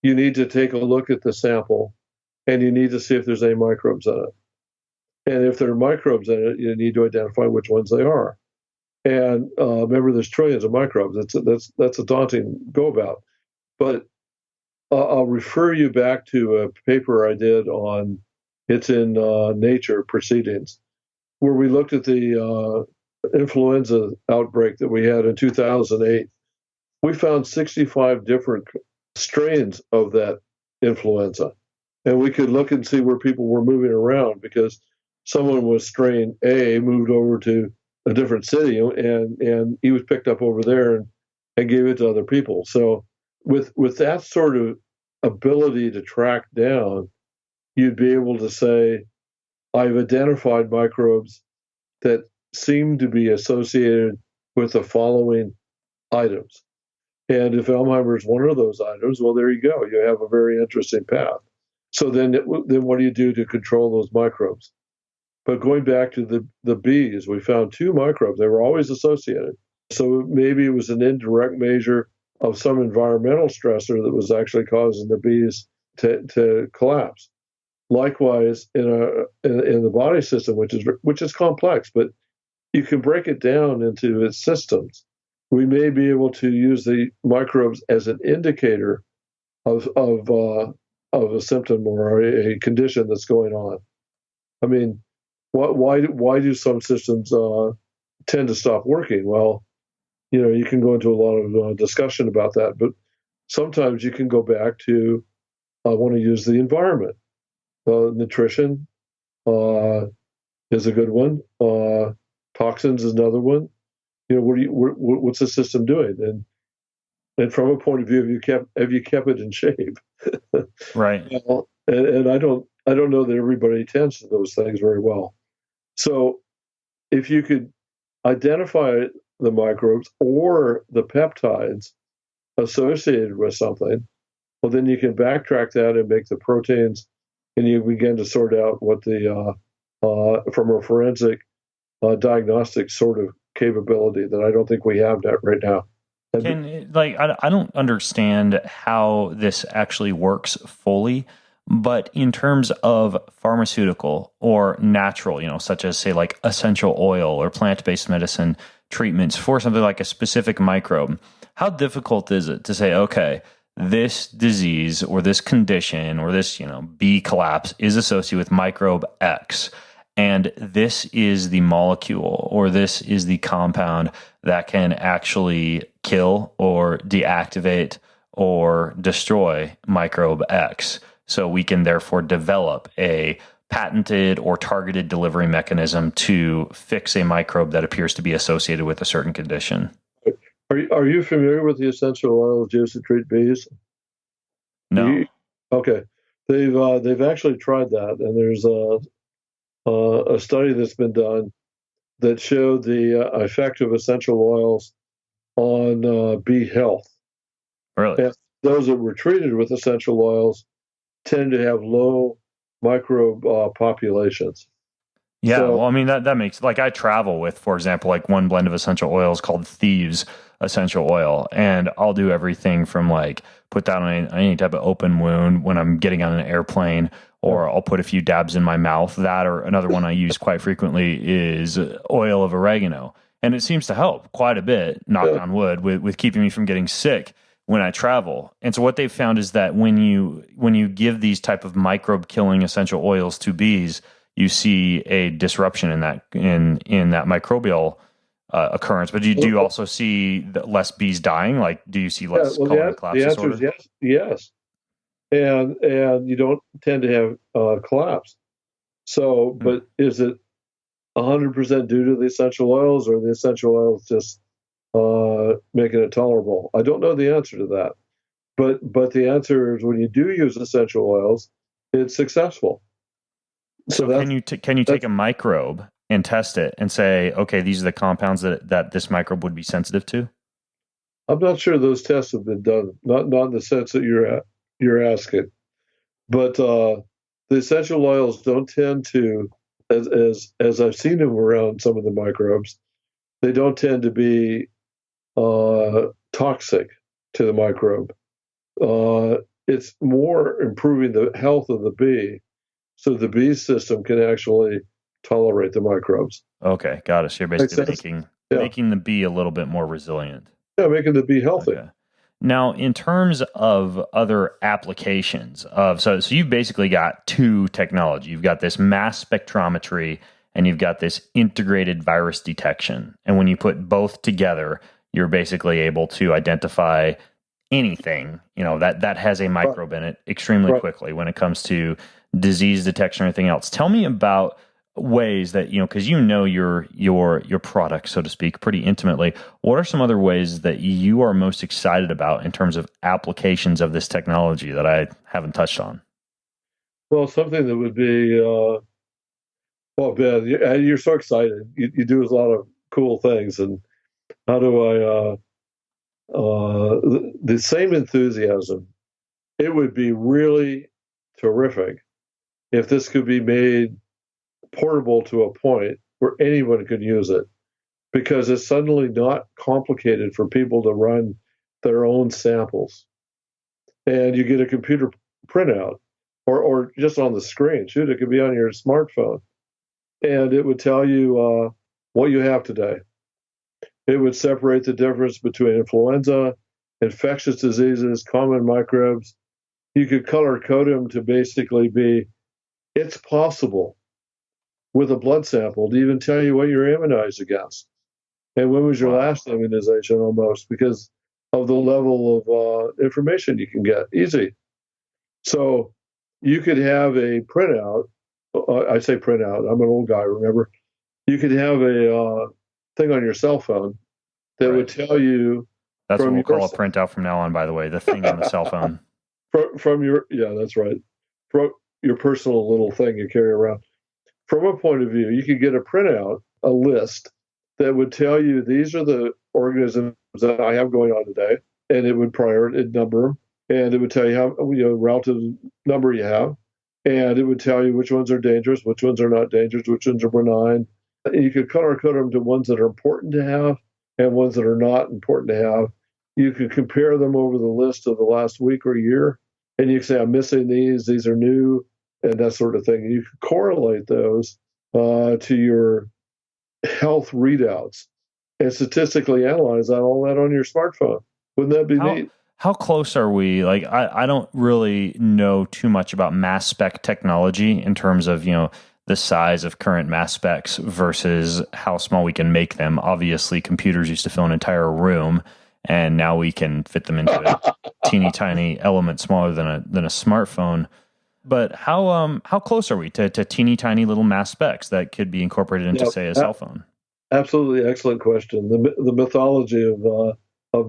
you need to take a look at the sample, and you need to see if there's any microbes in it. And if there are microbes in it, you need to identify which ones they are. And remember, there's trillions of microbes. That's a daunting go about. But I'll refer you back to a paper I did it's in Nature Proceedings, where we looked at the influenza outbreak that we had in 2008. We found 65 different strains of that influenza. And we could look and see where people were moving around because someone was strain A, moved over to a different city, and he was picked up over there and gave it to other people. So with that sort of ability to track down, you'd be able to say, I've identified microbes that seem to be associated with the following items. And if Alzheimer's is one of those items, well, there you go. You have a very interesting path. So then what do you do to control those microbes? But going back to the bees, we found 2 microbes. They were always associated. So maybe it was an indirect measure of some environmental stressor that was actually causing the bees to collapse. Likewise, in the body system, which is complex, but you can break it down into its systems. We may be able to use the microbes as an indicator of a symptom or a condition that's going on. I mean, why do some systems tend to stop working? Well, you can go into a lot of discussion about that, but sometimes you can go back to I want to use the environment. Nutrition is a good one. Toxins is another one. What's the system doing? And from a point of view, have you kept it in shape? Right. And I don't know that everybody tends to those things very well. So if you could identify the microbes or the peptides associated with something, well, then you can backtrack that and make the proteins, and you begin to sort out what from a forensic diagnostic sort of capability that I don't think we have that right now. I don't understand how this actually works fully, but in terms of pharmaceutical or natural, such as say like essential oil or plant-based medicine treatments for something like a specific microbe, how difficult is it to say, okay, this disease or this condition or this, bee collapse is associated with microbe X, and this is the molecule or this is the compound that can actually kill or deactivate or destroy microbe X. So we can therefore develop a patented or targeted delivery mechanism to fix a microbe that appears to be associated with a certain condition. Are you familiar with the essential oils used to treat bees? No. Okay. They've actually tried that, and there's a study that's been done that showed the effect of essential oils on bee health. Really? And those that were treated with essential oils tend to have low microbe populations. Yeah, So, well, I mean, that makes, like, I travel with, for example, like one blend of essential oils called Thieves essential oil, and I'll do everything from like put that on any type of open wound when I'm getting on an airplane, or I'll put a few dabs in my mouth. That, or another one I use quite frequently is oil of oregano, and it seems to help quite a bit, knock on wood, with keeping me from getting sick when I travel. And so what they've found is that when you give these type of microbe killing essential oils to bees, you see a disruption in that microbial occurrence. But do you also see less bees dying? Like, do you see less colony collapse the answer disorder? is yes, and you don't tend to have collapse. So, but is it 100% due to the essential oils, or the essential oils just making it tolerable? I don't know the answer to that, but the answer is when you do use essential oils, it's successful. So can you take a microbe and test it and say, okay, these are the compounds that this microbe would be sensitive to? I'm not sure those tests have been done, not in the sense that you're asking, but the essential oils don't tend to, as I've seen them around some of the microbes, they don't tend to be toxic to the microbe. It's more improving the health of the bee, so the bee system can actually tolerate the microbes. Okay, got it. So you're basically making the bee a little bit more resilient. Yeah, making the bee healthy. Okay. Now, in terms of other applications so you've basically got two technology. You've got this mass spectrometry and you've got this integrated virus detection. And when you put both together, you're basically able to identify anything, that has a microbe in it extremely quickly when it comes to disease detection or anything else. Tell me about ways that, because your product, so to speak, pretty intimately. What are some other ways that you are most excited about in terms of applications of this technology that I haven't touched on? Well, something that would be, Ben, you're so excited. You do a lot of cool things, and how do I, the same enthusiasm, it would be really terrific if this could be made portable to a point where anyone could use it, because it's suddenly not complicated for people to run their own samples. And you get a computer printout or just on the screen. Shoot, it could be on your smartphone. And it would tell you what you have today. It would separate the difference between influenza, infectious diseases, common microbes. You could color code them to basically be, it's possible with a blood sample to even tell you what you're immunized against. And when was your last immunization, almost, because of the level of information you can get. Easy. So you could have a printout. I say printout. I'm an old guy, remember? You could have a thing on your cell phone that would tell you. That's what we'll call a printout from now on, by the way, the thing on the cell phone. That's right. From your personal little thing you carry around. From a point of view, you could get a printout, a list that would tell you these are the organisms that I have going on today, and it would number them, and it would tell you how relative number you have, and it would tell you which ones are dangerous, which ones are not dangerous, which ones are benign, You could color code them to ones that are important to have and ones that are not important to have. You could compare them over the list of the last week or year, and you can say, I'm missing these are new, and that sort of thing. And you could correlate those to your health readouts and statistically analyze all that on your smartphone. Wouldn't that be neat? How close are we? Like, I don't really know too much about mass spec technology in terms of, the size of current mass specs versus how small we can make them. Obviously, computers used to fill an entire room, and now we can fit them into a teeny tiny element smaller than a smartphone. But how close are we to teeny tiny little mass specs that could be incorporated into, say, a cell phone? Absolutely, excellent question. The mythology of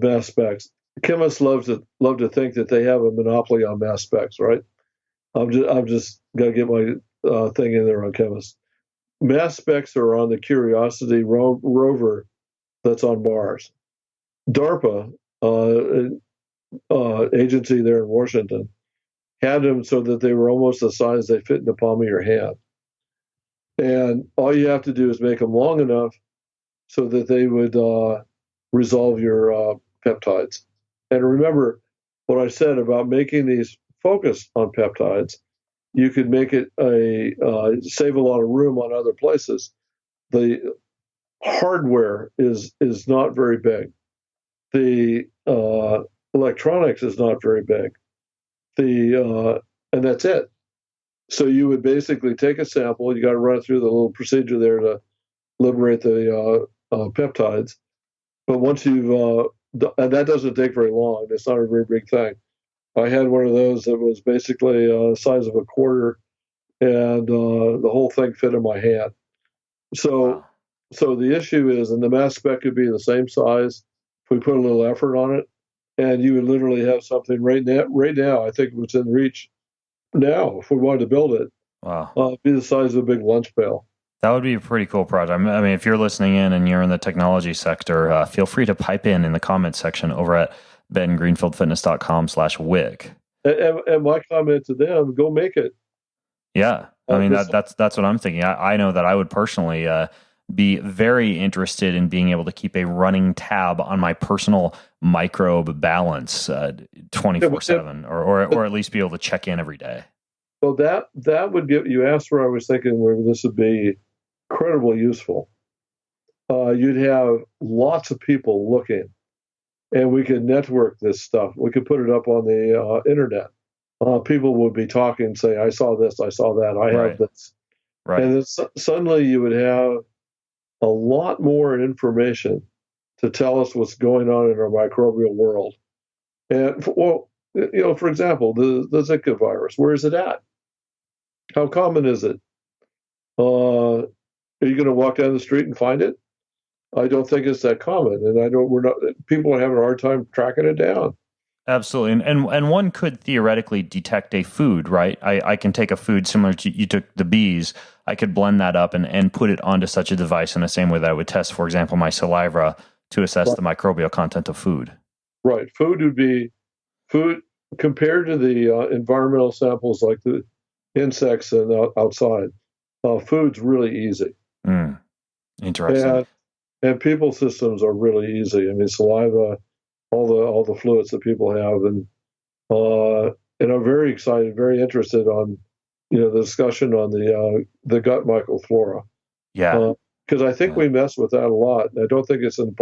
mass specs. Chemists love to think that they have a monopoly on mass specs, right? I'm just gonna get my thing in there on chemists. Mass specs are on the Curiosity rover that's on Mars. DARPA, agency there in Washington, had them so that they were almost the size they fit in the palm of your hand. And all you have to do is make them long enough so that they would resolve your peptides. And remember what I said about making these focus on peptides. You could make it save a lot of room on other places. The hardware is not very big. The electronics is not very big. And that's it. So you would basically take a sample. You got to run through the little procedure there to liberate the peptides. But once you've and that doesn't take very long. It's not a very big thing. I had one of those that was basically the size of a quarter, and the whole thing fit in my hand. So the issue is, and the mass spec could be the same size if we put a little effort on it, and you would literally have something right now. I think it's in reach now if we wanted to build it. Wow, be the size of a big lunch pail. That would be a pretty cool project. I mean, if you're listening in and you're in the technology sector, feel free to pipe in the comments section over at bengreenfieldfitness.com/wick. And my comment to them, go make it. Yeah. I mean, that's what I'm thinking. I know that I would personally be very interested in being able to keep a running tab on my personal microbe balance 24/7 or at least be able to check in every day. Well, that would give you asked where I was thinking where this would be incredibly useful. You'd have lots of people looking, and we could network this stuff. We could put it up on the internet. People would be talking, say, I saw this, I saw that, I have this. Right. And then suddenly you would have a lot more information to tell us what's going on in our microbial world. And, for example, the Zika virus, where is it at? How common is it? Are you going to walk down the street and find it? I don't think it's that common, and people are having a hard time tracking it down. Absolutely. And one could theoretically detect a food, right? I can take a food similar to you took the bees. I could blend that up and put it onto such a device in the same way that I would test, for example, my saliva to assess the microbial content of food. Right. Food would be food compared to the environmental samples like the insects and outside. Food's really easy. Interesting. And people's systems are really easy. I mean, saliva, all the fluids that people have, and I'm very excited, very interested on the discussion on the gut microflora. Yeah, because I think we mess with that a lot. I don't think it's in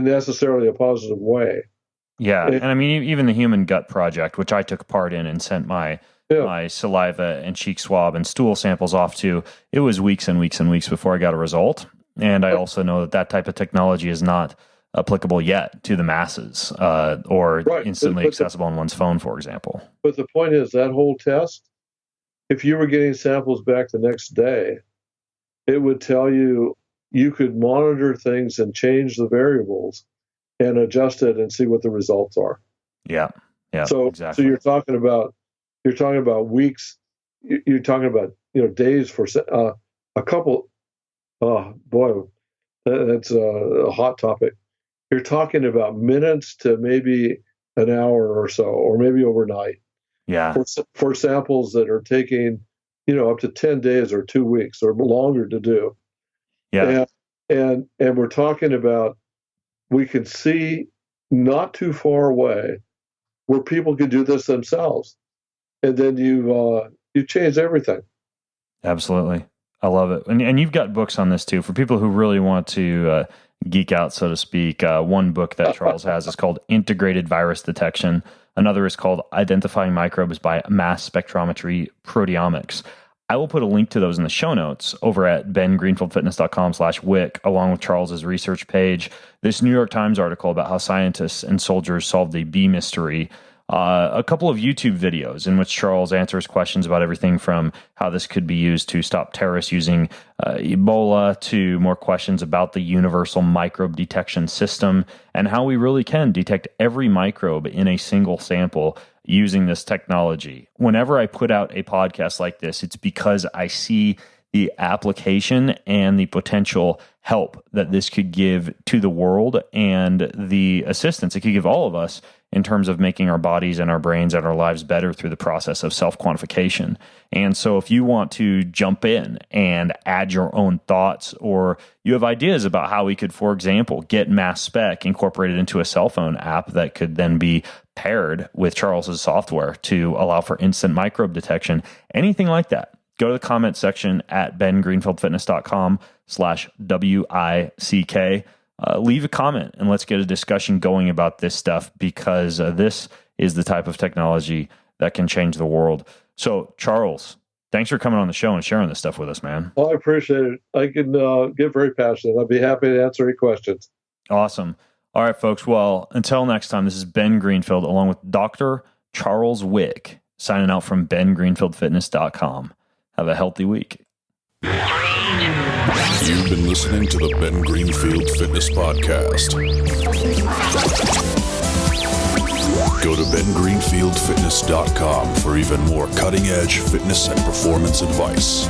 necessarily a positive way. Yeah, and I mean even the Human Gut Project, which I took part in and sent my saliva and cheek swab and stool samples off to, it was weeks and weeks and weeks before I got a result. And I also know that type of technology is not applicable yet to the masses or instantly accessible on one's phone, for example. But the point is that whole test, if you were getting samples back the next day, it would tell you could monitor things and change the variables and adjust it and see what the results are. Yeah. So exactly. So you're talking about weeks. You're talking about days for a couple. Oh boy, that's a hot topic. You're talking about minutes to maybe an hour or so, or maybe overnight. Yeah. For samples that are taking up to 10 days or 2 weeks or longer to do. Yeah. And we're talking about, we can see not too far away where people can do this themselves. And then you change everything. Absolutely. I love it. And you've got books on this too. For people who really want to geek out, so to speak, one book that Charles has is called Integrated Virus Detection. Another is called Identifying Microbes by Mass Spectometry Proteomics. I will put a link to those in the show notes over at bengreenfieldfitness.com/wick, along with Charles's research page. This New York Times article about how scientists and soldiers solved the bee mystery. A couple of YouTube videos in which Charles answers questions about everything from how this could be used to stop terrorists using Ebola to more questions about the universal microbe detection system and how we really can detect every microbe in a single sample using this technology. Whenever I put out a podcast like this, it's because I see the application and the potential help that this could give to the world and the assistance it could give all of us in terms of making our bodies and our brains and our lives better through the process of self-quantification. And so if you want to jump in and add your own thoughts, or you have ideas about how we could, for example, get Mass Spec incorporated into a cell phone app that could then be paired with Charles's software to allow for instant microbe detection, anything like that, go to the comment section at bengreenfieldfitness.com/WICK. Leave a comment and let's get a discussion going about this stuff, because this is the type of technology that can change the world. So, Charles, thanks for coming on the show and sharing this stuff with us, man. Well, I appreciate it. I can get very passionate. I'll be happy to answer any questions. Awesome. All right, folks. Well, until next time, this is Ben Greenfield along with Dr. Charles Wick signing out from bengreenfieldfitness.com. Have a healthy week. You've been listening to the Ben Greenfield Fitness Podcast. Go to bengreenfieldfitness.com for even more cutting-edge fitness and performance advice.